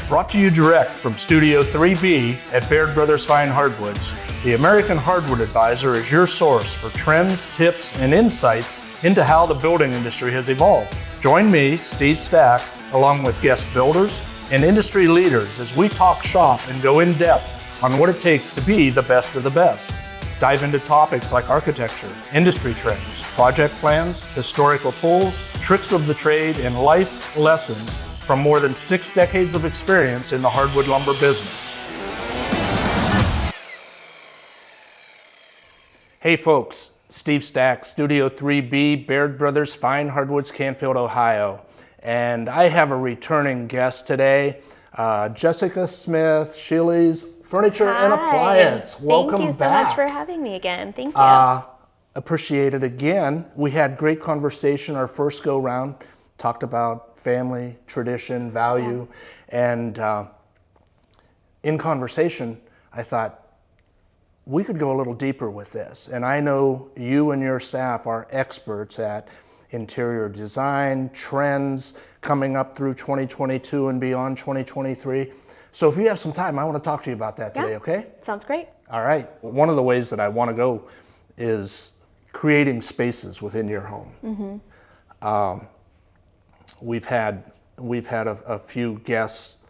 Brought to you direct from Studio 3B at Baird Brothers Fine Hardwoods, the American Hardwood Advisor is your source for trends, tips, and insights into how the building industry has evolved. Join me, Steve Stack, along with guest builders and industry leaders as we talk shop and go in depth on what it takes to be the best of the best. Dive into topics like architecture, industry trends, project plans, historical tools, tricks of the trade, and life's lessons from more than 6 decades of experience in the hardwood lumber business. Hey folks, Steve Stack, Studio 3B, Baird Brothers Fine Hardwoods, Canfield, Ohio. And I have a returning guest today, Jessica Smith, Sheely's Furniture and Appliance. Welcome back. Thank you so much for having me again. Thank you. Appreciate it again. We had great conversation our first go round, talked about family, tradition, value, and in conversation, I thought we could go a little deeper with this. And I know you and your staff are experts at interior design, trends coming up through 2022 and beyond 2023. So if you have some time, I want to talk to you about that today, okay? Sounds great. All right. One of the ways that I want to go is creating spaces within your home. Mm-hmm. We've had a few guests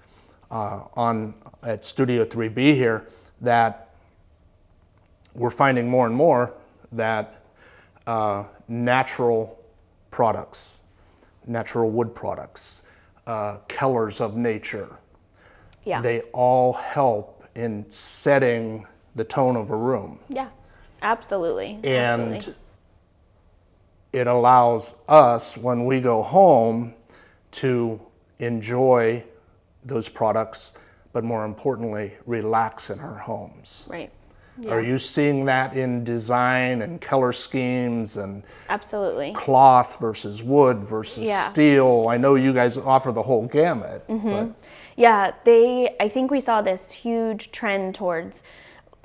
on at Studio 3B here that we're finding more and more that natural products, natural wood products, colors of nature, they all help in setting the tone of a room. Yeah, absolutely. And it allows us, when we go home, to enjoy those products, but more importantly, relax in our homes. Right. Yeah. Are you seeing that in design and color schemes and absolutely cloth versus wood versus steel? I know you guys offer the whole gamut. Mm-hmm. But yeah, I think we saw this huge trend towards,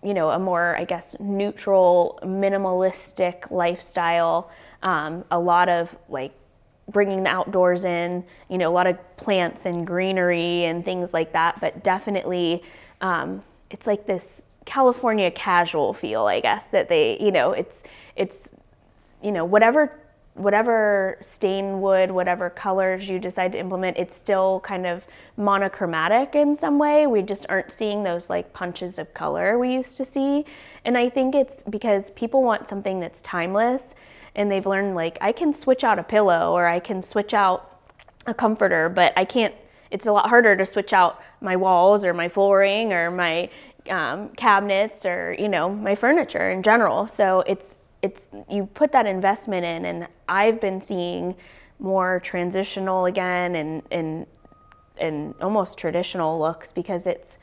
a more, neutral, minimalistic lifestyle. A lot of bringing the outdoors in, a lot of plants and greenery and things like that. But definitely, it's like this California casual feel, I guess, that they, it's whatever stain wood, whatever colors you decide to implement, it's still kind of monochromatic in some way. We just aren't seeing those punches of color we used to see. And I think it's because people want something that's timeless, and they've learned I can switch out a pillow or I can switch out a comforter, but I can't, it's a lot harder to switch out my walls or my flooring or my cabinets or, my furniture in general. So it's you put that investment in, and I've been seeing more transitional again and almost traditional looks because it's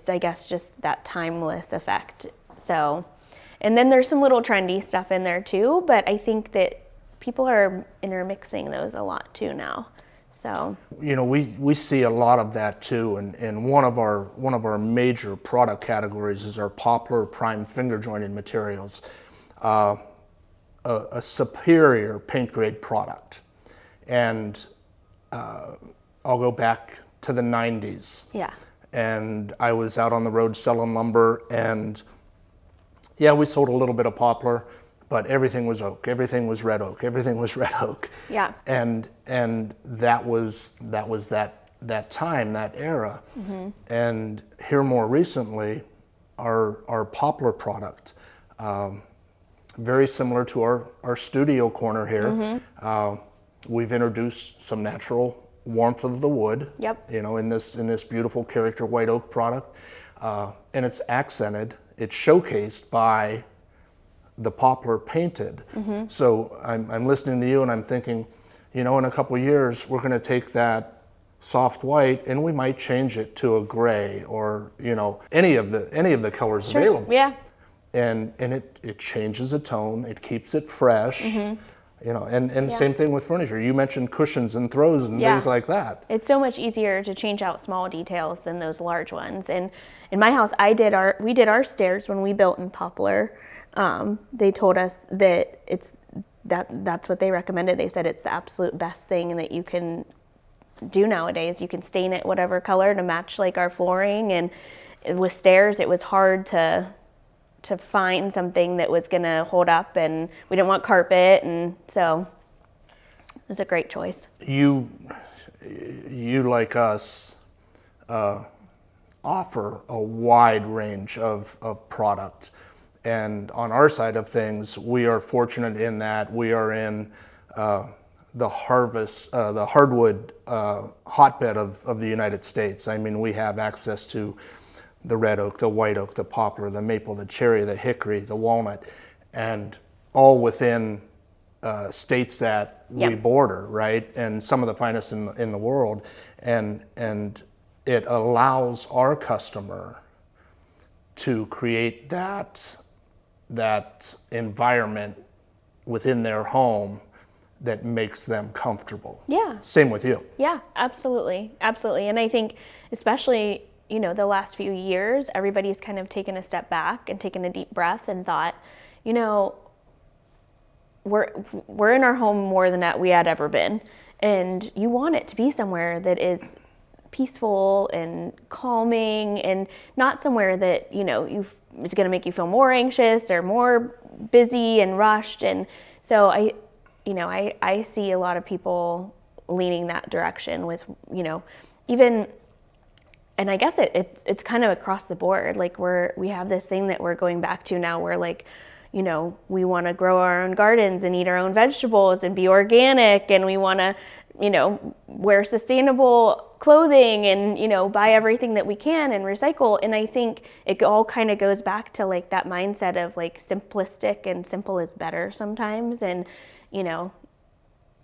I guess just that timeless effect. So, and then there's some little trendy stuff in there too, but I think that people are intermixing those a lot too now. So we see a lot of that too, and one of our major product categories is our poplar prime finger jointed materials. A superior paint grade product. And I'll go back to the 90s. Yeah. And I was out on the road selling lumber, and we sold a little bit of poplar, but everything was oak, everything was red oak, everything was red oak. Yeah. And that was that time, that era. Mm-hmm. And here more recently, our poplar product, very similar to our studio corner here. Mm-hmm. We've introduced some natural warmth of the wood. Yep. In this beautiful character white oak product, and it's accented. It's showcased by the poplar painted. Mm-hmm. So I'm listening to you and I'm thinking, in a couple of years we're going to take that soft white and we might change it to a gray or any of the colors available. Yeah. And it changes the tone, it keeps it fresh, and same thing with furniture. You mentioned cushions and throws and things like that. It's so much easier to change out small details than those large ones. And in my house, we did our stairs when we built in poplar. They told us that that's what they recommended. They said it's the absolute best thing that you can do nowadays. You can stain it whatever color to match like our flooring, and with stairs it was hard to find something that was going to hold up, and we didn't want carpet, and so it was a great choice. You like us offer a wide range of product, and on our side of things, we are fortunate in that we are in the hardwood hotbed of the United States. I mean, we have access to the red oak, the white oak, the poplar, the maple, the cherry, the hickory, the walnut, and all within states that we border, right? And some of the finest in the world. And it allows our customer to create that environment within their home that makes them comfortable. Yeah. Same with you. Yeah, absolutely. Absolutely. And I think especially, the last few years, everybody's kind of taken a step back and taken a deep breath and thought, we're in our home more than we had ever been. And you want it to be somewhere that is peaceful and calming, and not somewhere that, is going to make you feel more anxious or more busy and rushed. And so I see a lot of people leaning that direction with, even, and I guess it's kind of across the board. Like we have this thing that we're going back to now where like, we want to grow our own gardens and eat our own vegetables and be organic, and we want to, wear sustainable clothing and, buy everything that we can and recycle. And I think it all kind of goes back to like that mindset of like simplistic, and simple is better sometimes. And, I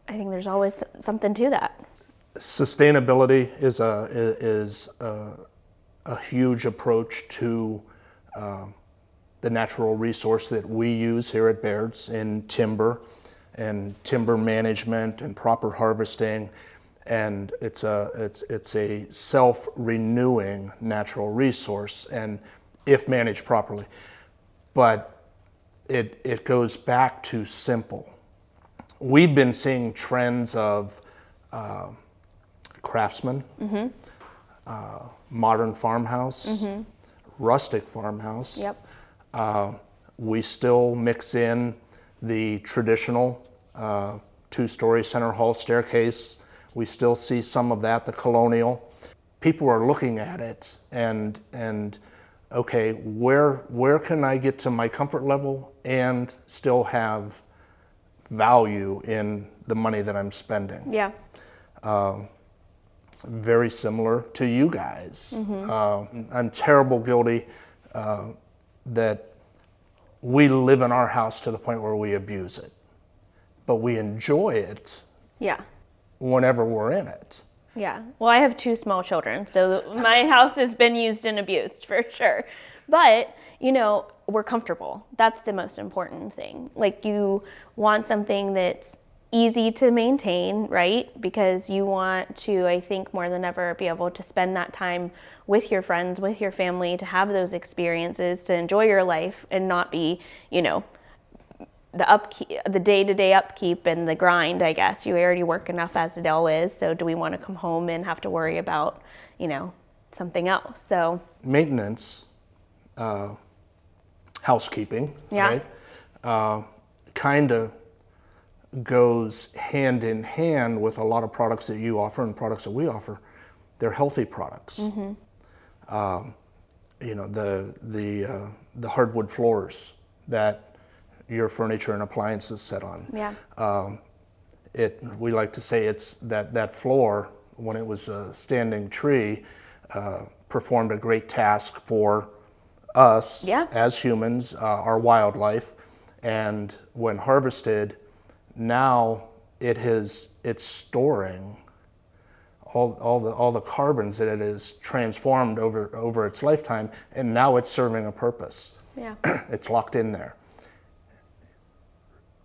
think there's always something to that. Sustainability is a huge approach to the natural resource that we use here at Baird's in timber and timber management and proper harvesting, and it's a self-renewing natural resource, and if managed properly. But it goes back to simple. We've been seeing trends of craftsman, modern farmhouse, rustic farmhouse. Yep. We still mix in the traditional two-story center hall staircase. We still see some of that, the colonial. People are looking at it and okay, where can I get to my comfort level and still have value in the money that I'm spending? Yeah. Very similar to you guys. I'm terrible guilty that we live in our house to the point where we abuse it, but we enjoy it. Yeah. Whenever we're in it. Yeah. Well, I have 2 small children, so my house has been used and abused for sure. But, we're comfortable. That's the most important thing. Like, you want something that's easy to maintain, right? Because you want to, I think, more than ever, be able to spend that time with your friends, with your family, to have those experiences, to enjoy your life and not be, the day-to-day upkeep and the grind, I guess. You already work enough as it all is, so do we want to come home and have to worry about, something else? So maintenance, housekeeping, right? Kind of goes hand in hand with a lot of products that you offer and products that we offer. They're healthy products. The hardwood floors that your furniture and appliances sit on. Yeah. We like to say it's that floor, when it was a standing tree, performed a great task for us as humans, our wildlife, and when harvested, now it's storing all the carbons that it has transformed over its lifetime, and now it's serving a purpose. Yeah. It's locked in there.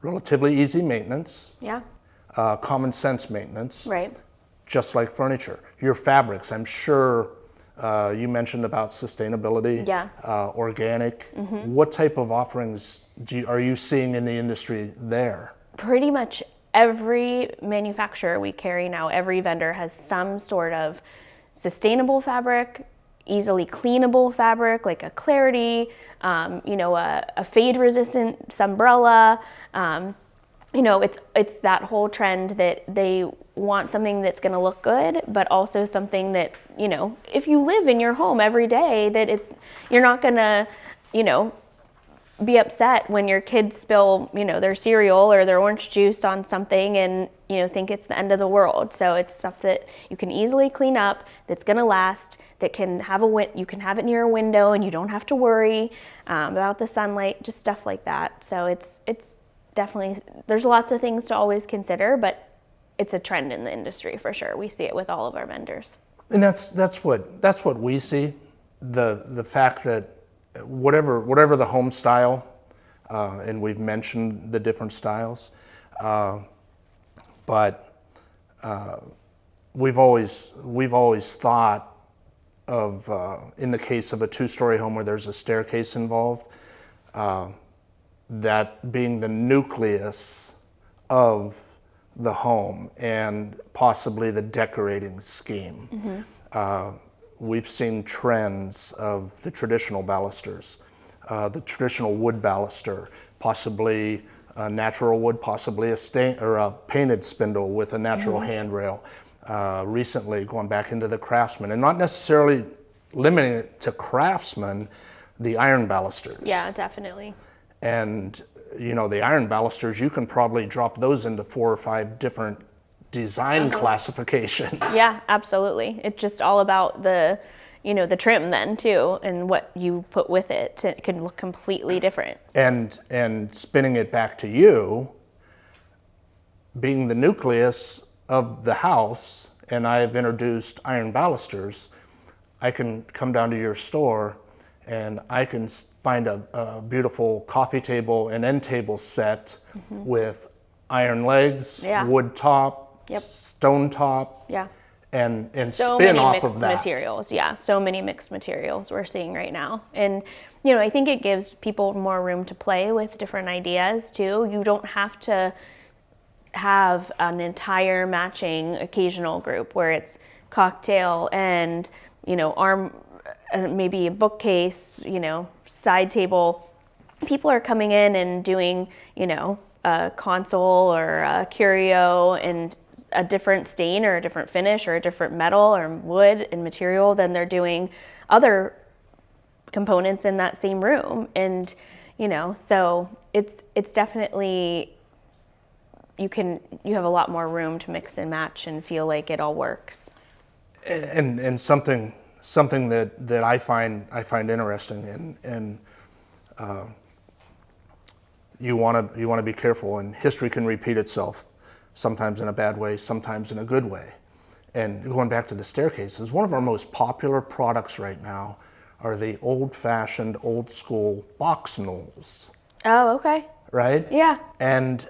Relatively easy maintenance. Yeah. Common sense maintenance. Right. Just like furniture. Your fabrics, I'm sure you mentioned about sustainability. Yeah. Organic. What type of offerings are you seeing in the industry there? Pretty much every manufacturer we carry now, every vendor has some sort of sustainable fabric, easily cleanable fabric, like a Clarity, a fade resistant Sunbrella. It's that whole trend that they want something that's going to look good, but also something that, if you live in your home every day, that you're not going to, be upset when your kids spill, their cereal or their orange juice on something and, think it's the end of the world. So it's stuff that you can easily clean up, that's going to last, that can have you can have it near a window and you don't have to worry about the sunlight, just stuff like that. So it's definitely, there's lots of things to always consider, but it's a trend in the industry for sure. We see it with all of our vendors. And that's what we see. The fact that whatever the home style, and we've mentioned the different styles, but we've always thought of, in the case of a 2-story home where there's a staircase involved, that being the nucleus of the home and possibly the decorating scheme. We've seen trends of the traditional balusters, the traditional wood baluster, possibly a natural wood, possibly a stain or a painted spindle with a natural handrail. Recently, going back into the craftsman, and not necessarily limiting it to craftsmen, the iron balusters. Yeah, definitely. And the iron balusters, you can probably drop those into 4 or 5 different design classifications. Yeah, absolutely. It's just all about the trim then too, and what you put with it. It can look completely different. And spinning it back to you, being the nucleus of the house, and I've introduced iron balusters, I can come down to your store and I can find a beautiful coffee table and end table set with iron legs, wood top, stone top, and so spin many off mixed of that. materials. Yeah, so many mixed materials we're seeing right now. And I think it gives people more room to play with different ideas too. You don't have to have an entire matching occasional group where it's cocktail and maybe a bookcase, side table. People are coming in and doing, a console or a curio and a different stain or a different finish or a different metal or wood and material than they're doing other components in that same room. And, so it's definitely, you have a lot more room to mix and match and feel like it all works. And something that I find interesting, and you want to be careful, and history can repeat itself, sometimes in a bad way, sometimes in a good way. And going back to the staircases, one of our most popular products right now are the old-fashioned, old-school box knolls. Oh, okay. Right? Yeah. And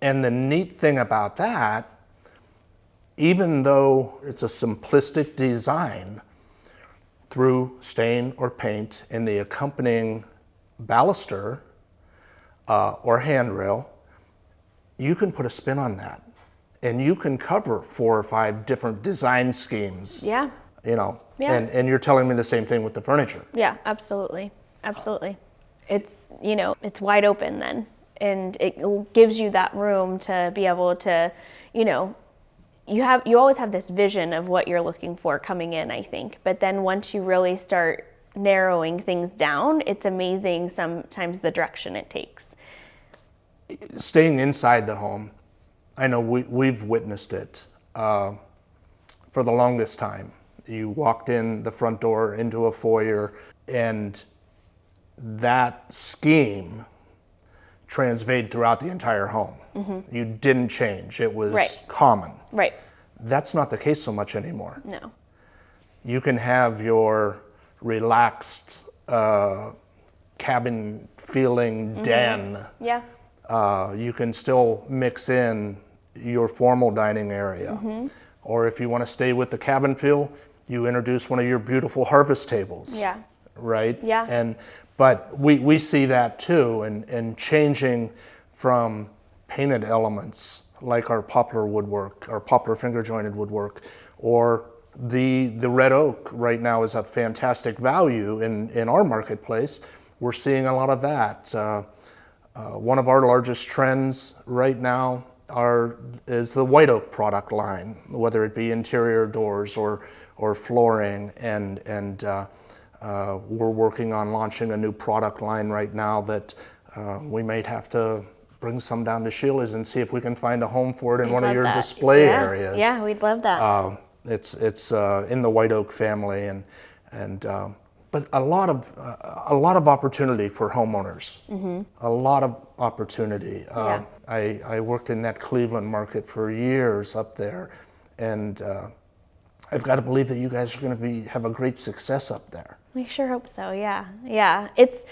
the neat thing about that, even though it's a simplistic design, through stain or paint in the accompanying baluster or handrail, you can put a spin on that. And you can cover 4 or 5 different design schemes. Yeah. Yeah. And you're telling me the same thing with the furniture. Yeah, absolutely. Absolutely. It's, it's wide open then. And it gives you that room to be able to, you always have this vision of what you're looking for coming in, I think. But then once you really start narrowing things down, it's amazing sometimes the direction it takes. Staying inside the home, I know we've witnessed it for the longest time. You walked in the front door into a foyer, and that scheme transvade throughout the entire home. You didn't change. It was common. Right. That's not the case so much anymore. No. You can have your relaxed cabin feeling den. Yeah. You can still mix in your formal dining area. Or if you want to stay with the cabin feel, you introduce one of your beautiful harvest tables. Yeah. Right? Yeah. But we see that too, and changing from painted elements like our poplar woodwork, our poplar finger jointed woodwork, or the red oak right now is a fantastic value in our marketplace. We're seeing a lot of that. One of our largest trends right now is the white oak product line, whether it be interior doors or flooring, and we're working on launching a new product line right now that we might have to bring some down to Sheila's and see if we can find a home for it in one of your display areas. Yeah, we'd love that. It's in the white oak family, but a lot of opportunity for homeowners. Mm-hmm. A lot of opportunity. I worked in that Cleveland market for years up there, and I've got to believe that you guys are going to have a great success up there. We sure hope so. Yeah. It's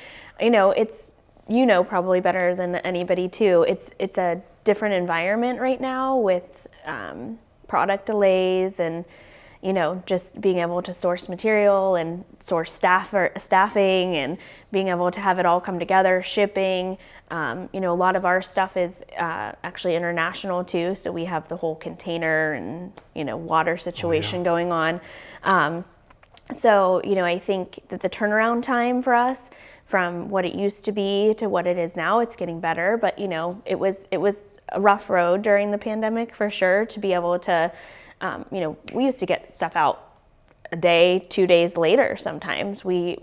probably better than anybody too. It's a different environment right now with product delays and just being able to source material and source staffing and being able to have it all come together, shipping. A lot of our stuff is actually international too, so we have the whole container and water situation going on. So I think that the turnaround time for us from what it used to be to what it is now, it's getting better. But it was a rough road during the pandemic for sure to be able to. We used to get stuff out a day, 2 days later. Sometimes we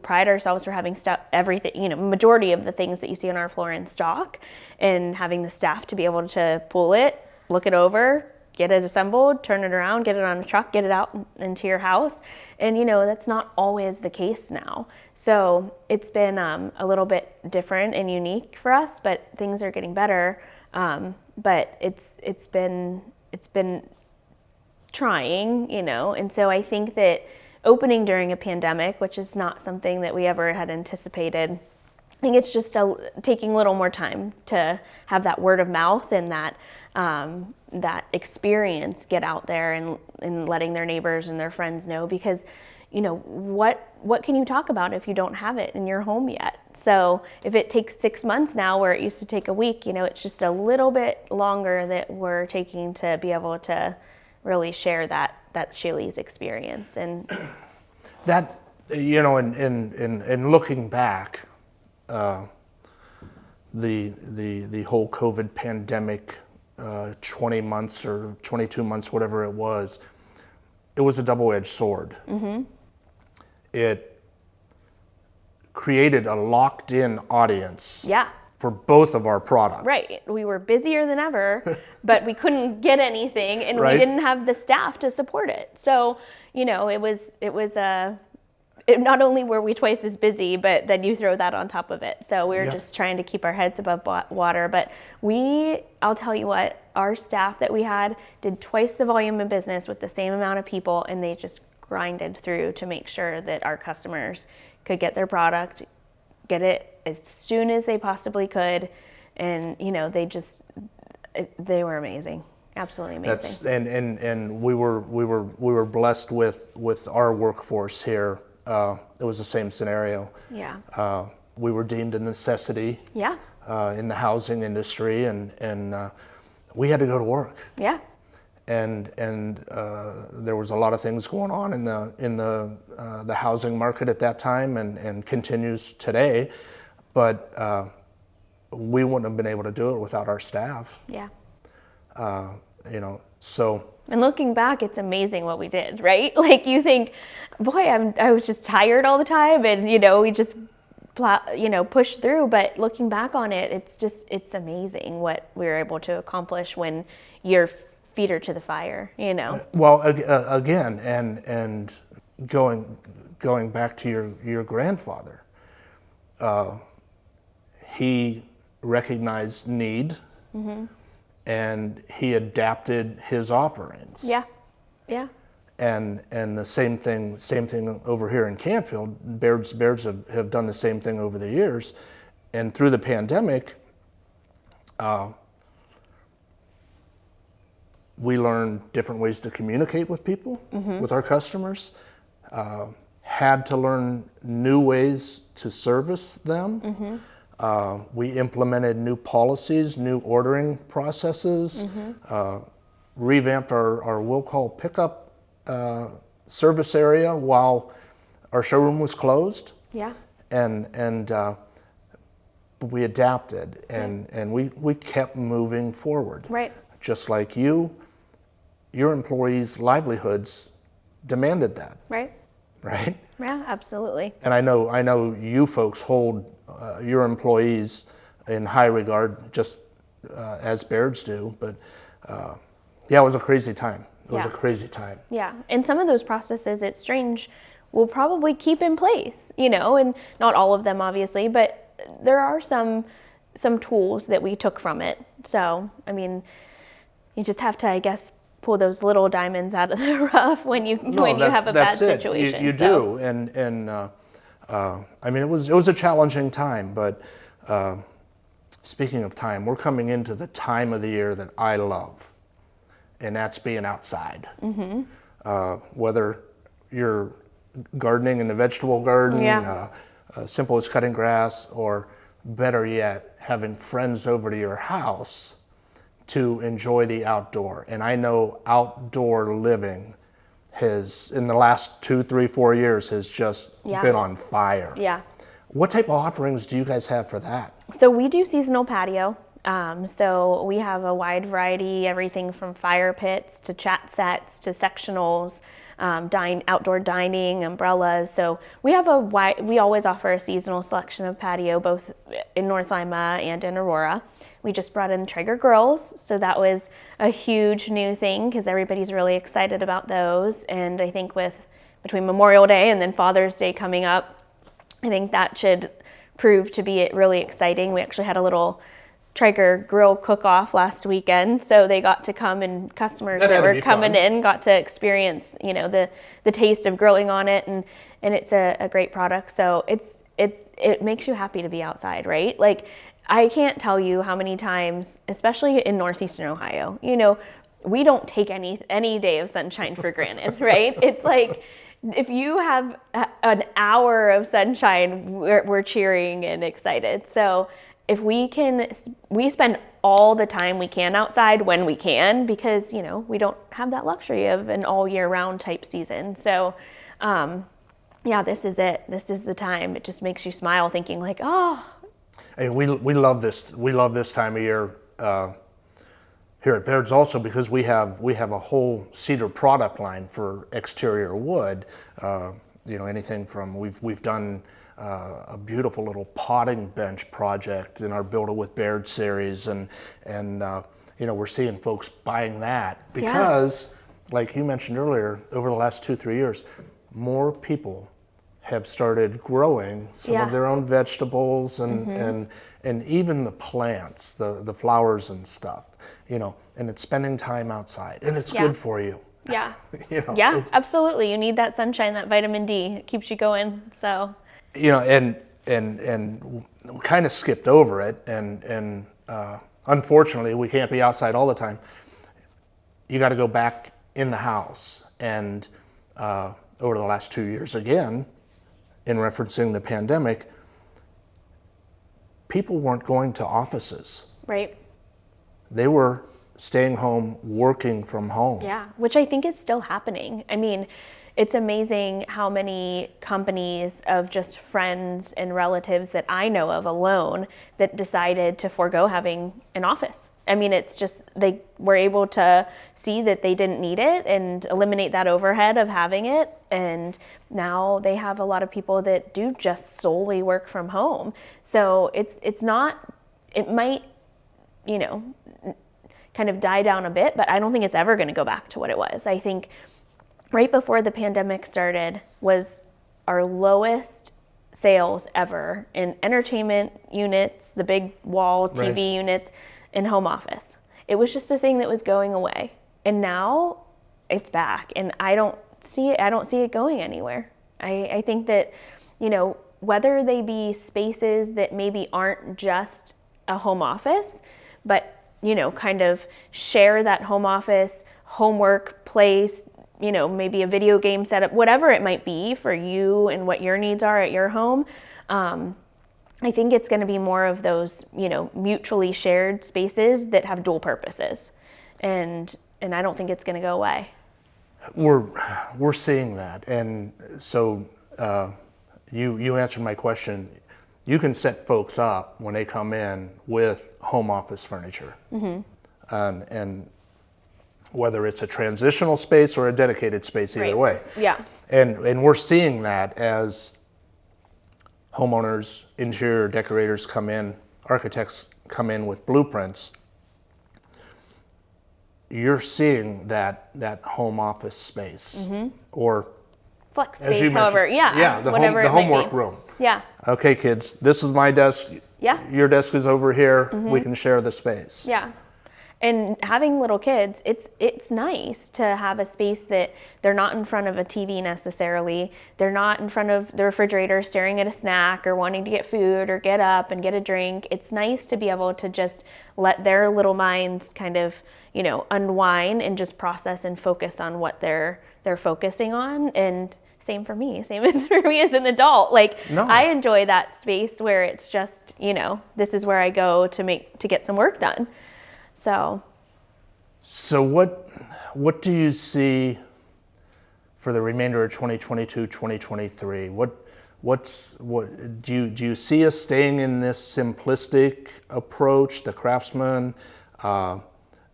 pride ourselves for having everything, majority of the things that you see on our floor in stock, and having the staff to be able to pull it, look it over, get it assembled, turn it around, get it on a truck, get it out into your house. And that's not always the case now. So it's been a little bit different and unique for us, but things are getting better. But it's been trying, and so I think that opening during a pandemic, which is not something that we ever had anticipated, I think it's just taking a little more time to have that word of mouth and that experience get out there and letting their neighbors and their friends know, because what can you talk about if you don't have it in your home yet? So if it takes 6 months now where it used to take a week, it's just a little bit longer that we're taking to be able to really share that Sheila's experience. And that, in looking back, the whole COVID pandemic, 20 months or 22 months, whatever it was a double-edged sword. Mm-hmm. It created a locked-in audience. Yeah. For both of our products. Right. We were busier than ever, but we couldn't get anything, and we didn't have the staff to support it. So, it was not only were we twice as busy, but then you throw that on top of it. So we were just trying to keep our heads above water. But I'll tell you what, our staff that we had did twice the volume of business with the same amount of people, and they just grinded through to make sure that our customers could get their product, get it as soon as they possibly could, and they were amazing, absolutely amazing. And we were blessed with our workforce here. It was the same scenario. Yeah. We were deemed a necessity. Yeah. In the housing industry, and we had to go to work. Yeah. And there was a lot of things going on in the housing market at that time, and continues today. But we wouldn't have been able to do it without our staff. Yeah. So. And looking back, it's amazing what we did, right? Like you think, boy, I was just tired all the time, and we just pushed through. But looking back on it, it's amazing what we were able to accomplish when your feet are to the fire. Well, again, and going back to your grandfather. He recognized need, mm-hmm. and he adapted his offerings. Yeah, yeah. And the same thing over here in Canfield. Baird's have done the same thing over the years, and through the pandemic, we learned different ways to communicate with people, mm-hmm. with our customers. Had to learn new ways to service them. Mm-hmm. We implemented new policies, new ordering processes, revamped our will call pickup service area while our showroom was closed. Yeah. And we adapted and we kept moving forward. Right. Just like your employees' livelihoods demanded that. Right. Right? Yeah, absolutely. And I know you folks hold your employees in high regard, just as Bairds do. But yeah, it was a crazy time. It was a crazy time. Yeah, and some of those processes, it's strange, we'll probably keep in place, you know, and not all of them obviously, but there are some tools that we took from it. So, I mean, you just have to, I guess, pull those little diamonds out of the rough when you have a bad situation. You do, and I mean, it was a challenging time. But speaking of time, we're coming into the time of the year that I love, and that's being outside. Whether you're gardening in the vegetable garden, simple as cutting grass, or better yet, having friends over to your house to enjoy the outdoor. And I know outdoor living has, in the last 2, 3, 4 years, has just been on fire. Yeah. What type of offerings do you guys have for that? So we do seasonal patio. So we have a wide variety, everything from fire pits to chat sets to sectionals, outdoor dining, umbrellas. So we have we always offer a seasonal selection of patio, both in North Lima and in Aurora. We just brought in Traeger grills, so that was a huge new thing because everybody's really excited about those. And I think between Memorial Day and then Father's Day coming up, I think that should prove to be really exciting. We actually had a little Traeger grill cook-off last weekend, so they got to come, and customers that were coming in got to experience, you know, the taste of grilling on it, and it's a great product. So it makes you happy to be outside, right? Like, I can't tell you how many times, especially in northeastern Ohio, you know, we don't take any day of sunshine for granted, right? It's like, if you have an hour of sunshine, we're cheering and excited. So if we spend all the time we can outside when we can, because, you know, we don't have that luxury of an all year round type season. So, yeah, this is it. This is the time. It just makes you smile thinking like, oh. Hey, we love this. We love this time of year here at Baird's also because we have a whole cedar product line for exterior wood. You know, anything from we've done a beautiful little potting bench project in our Build It with Baird series, and you know, we're seeing folks buying that because, like you mentioned earlier, over the last 2-3 years, more people have started growing some of their own vegetables and even the plants, the flowers and stuff, you know, and it's spending time outside, and it's good for you. Yeah. You know, yeah, absolutely. You need that sunshine, that vitamin D. It keeps you going. So, you know, and we kind of skipped over it, and unfortunately, we can't be outside all the time. You got to go back in the house, and over the last 2 years, again, in referencing the pandemic, people weren't going to offices. Right. They were staying home, working from home. Yeah, which I think is still happening. I mean, it's amazing how many companies of just friends and relatives that I know of alone that decided to forego having an office. I mean, it's just, they were able to see that they didn't need it and eliminate that overhead of having it. And now they have a lot of people that do just solely work from home. So it's not, it might, you know, kind of die down a bit, but I don't think it's ever going to go back to what it was. I think right before the pandemic started was our lowest sales ever in entertainment units, the big wall TV units, in home office. It was just a thing that was going away, and now it's back, and I don't see it going anywhere. I think that, you know, whether they be spaces that maybe aren't just a home office, but, you know, kind of share that home office, homework place, you know, maybe a video game setup, whatever it might be for you and what your needs are at your home. I think it's going to be more of those, mutually shared spaces that have dual purposes. And I don't think it's going to go away. We're seeing that. And so you answered my question. You can set folks up when they come in with home office furniture. Mm-hmm. And whether it's a transitional space or a dedicated space, either way. Yeah. And we're seeing that as homeowners, interior decorators come in, architects come in with blueprints. You're seeing that home office space, or flex space, however, the homework room. Yeah. Okay, kids, this is my desk. Yeah. Your desk is over here. We can share the space. Yeah. And having little kids, it's nice to have a space that they're not in front of a TV necessarily. They're not in front of the refrigerator staring at a snack or wanting to get food or get up and get a drink. It's nice to be able to just let their little minds kind of, unwind and just process and focus on what they're focusing on. And same for me, same as for me as an adult. I enjoy that space where it's just, this is where I go to get some work done. So what do you see for the remainder of 2022, 2023? What do you see us staying in this simplistic approach, the craftsman?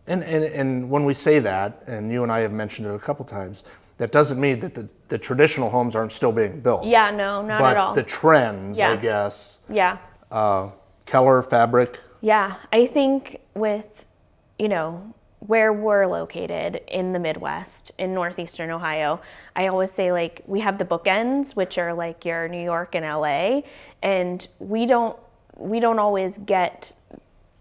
And when we say that, and you and I have mentioned it a couple times, that doesn't mean that the traditional homes aren't still being built. Yeah, no, not at all. But the trends, I guess. Yeah. Color, fabric. Yeah, I think with, where we're located in the Midwest, in northeastern Ohio, I always say we have the bookends, which are your New York and LA, and we don't always get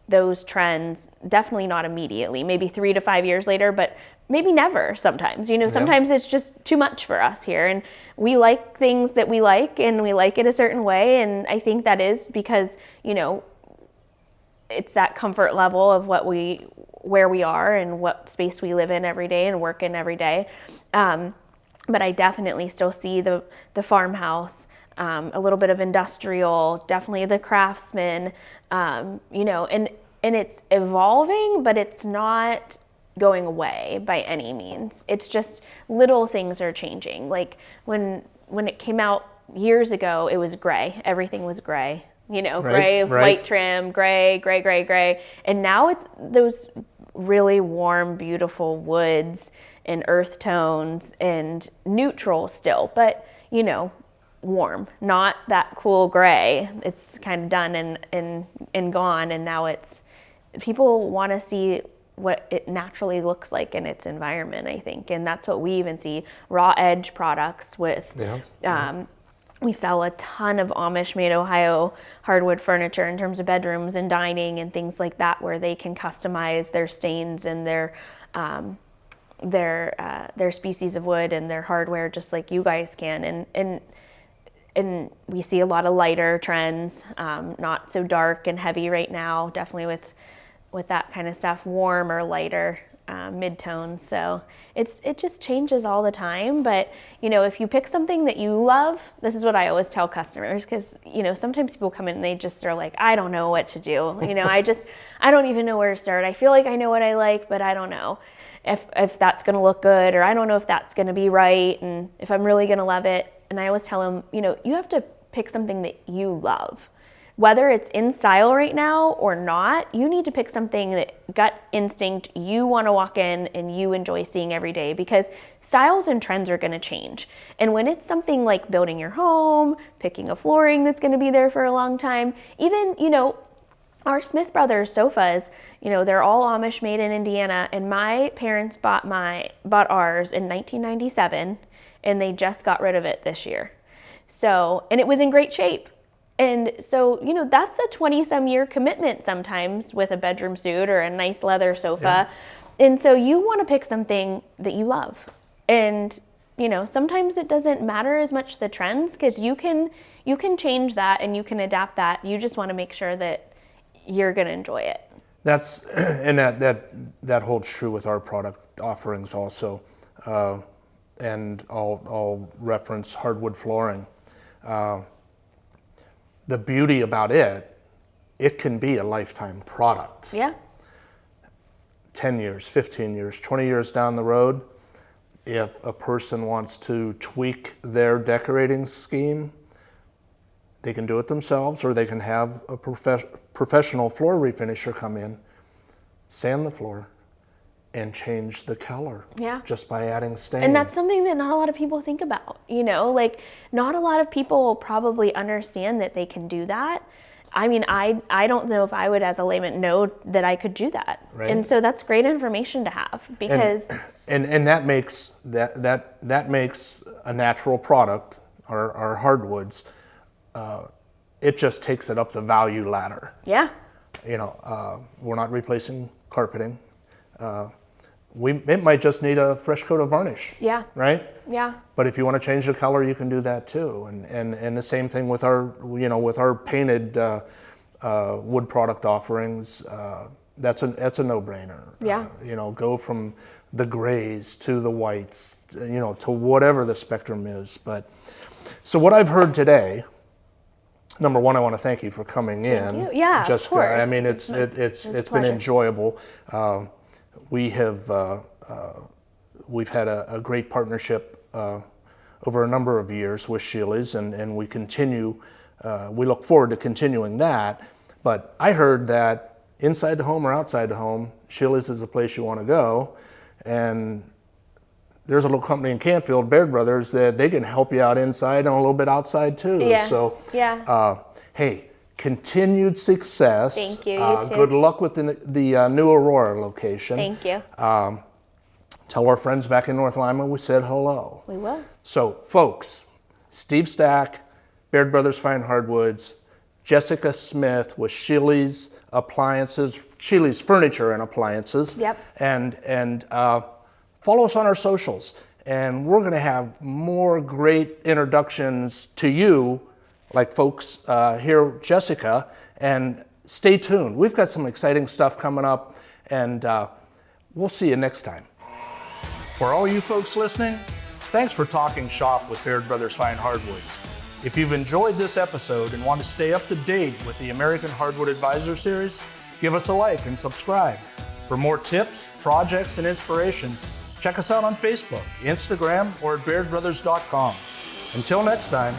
those trends, definitely not immediately, maybe 3 to 5 years later, but maybe never sometimes. Sometimes it's just too much for us here, and we like things that we like, and we like it a certain way, and I think that is because, it's that comfort level of where we are and what space we live in every day and work in every day. But I definitely still see the farmhouse, a little bit of industrial, definitely the craftsman, and it's evolving, but it's not going away by any means. It's just little things are changing. When it came out years ago, it was gray. Everything was gray. Gray with white trim, gray. And now it's those really warm, beautiful woods and earth tones and neutral still, but, warm, not that cool gray. It's kind of done and gone. And now people want to see what it naturally looks like in its environment, I think. And that's what we even see raw edge products with, we sell a ton of Amish-made Ohio hardwood furniture in terms of bedrooms and dining and things like that, where they can customize their stains and their species of wood and their hardware just like you guys can. And we see a lot of lighter trends, not so dark and heavy right now. Definitely with that kind of stuff, warm or lighter. Mid-tones. So it just changes all the time. But, if you pick something that you love, this is what I always tell customers, because, sometimes people come in and they're like, I don't know what to do. I don't even know where to start. I feel like I know what I like, but I don't know if that's going to look good, or I don't know if that's going to be right, and if I'm really going to love it. And I always tell them, you have to pick something that you love. Whether it's in style right now or not, you need to pick something that gut instinct you want to walk in and you enjoy seeing every day, because styles and trends are going to change. And when it's something like building your home, picking a flooring that's going to be there for a long time, even, our Smith Brothers sofas, they're all Amish made in Indiana, and my parents bought ours in 1997, and they just got rid of it this year. So, and it was in great shape. And so, that's a 20-some year commitment sometimes with a bedroom suite or a nice leather sofa. Yeah. And so you want to pick something that you love. And, sometimes it doesn't matter as much the trends, because you can change that and you can adapt that. You just want to make sure that you're going to enjoy it. That holds true with our product offerings also. And I'll reference Hardwood Flooring. the beauty about it can be a lifetime product. Yeah. 10 years, 15 years, 20 years down the road, if a person wants to tweak their decorating scheme, they can do it themselves, or they can have a professional floor refinisher come in, sand the floor, and change the color. Yeah. Just by adding stain. And that's something that not a lot of people think about, you know, like not a lot of people will probably understand that they can do that. I mean, I don't know if I would, as a layman, know that I could do that. Right. And so that's great information to have, because and that makes that makes a natural product, our hardwoods. It just takes it up the value ladder. Yeah. You know, we're not replacing carpeting. It might just need a fresh coat of varnish. Yeah. Right? Yeah. But if you want to change the color, you can do that too. And the same thing with our painted wood product offerings. That's a no-brainer. Yeah. Go from the grays to the whites, to whatever the spectrum is. But so what I've heard today. Number one, I want to thank you for coming in. Thank you. Yeah, Jessica. of course. I mean, it's been enjoyable. We've had a great partnership over a number of years with Sheely's, and we look forward to continuing that. But I heard that inside the home or outside the home, Sheely's is the place you want to go. And there's a little company in Canfield, Baird Brothers, that they can help you out inside and a little bit outside too. Yeah. So, yeah. Hey, continued success. Thank you. You too. Good luck with the new Aurora location. Thank you. Tell our friends back in North Lima we said hello. We will. So, folks, Steve Stack, Baird Brothers Fine Hardwoods, Jessica Smith with Sheely's Appliances, Sheely's Furniture and Appliances. Yep. And follow us on our socials, and we're going to have more great introductions to you, like folks here, Jessica, and stay tuned. We've got some exciting stuff coming up, and we'll see you next time. For all you folks listening, thanks for talking shop with Baird Brothers Fine Hardwoods. If you've enjoyed this episode and want to stay up to date with the American Hardwood Advisor Series, give us a like and subscribe. For more tips, projects, and inspiration, check us out on Facebook, Instagram, or at BairdBrothers.com. Until next time,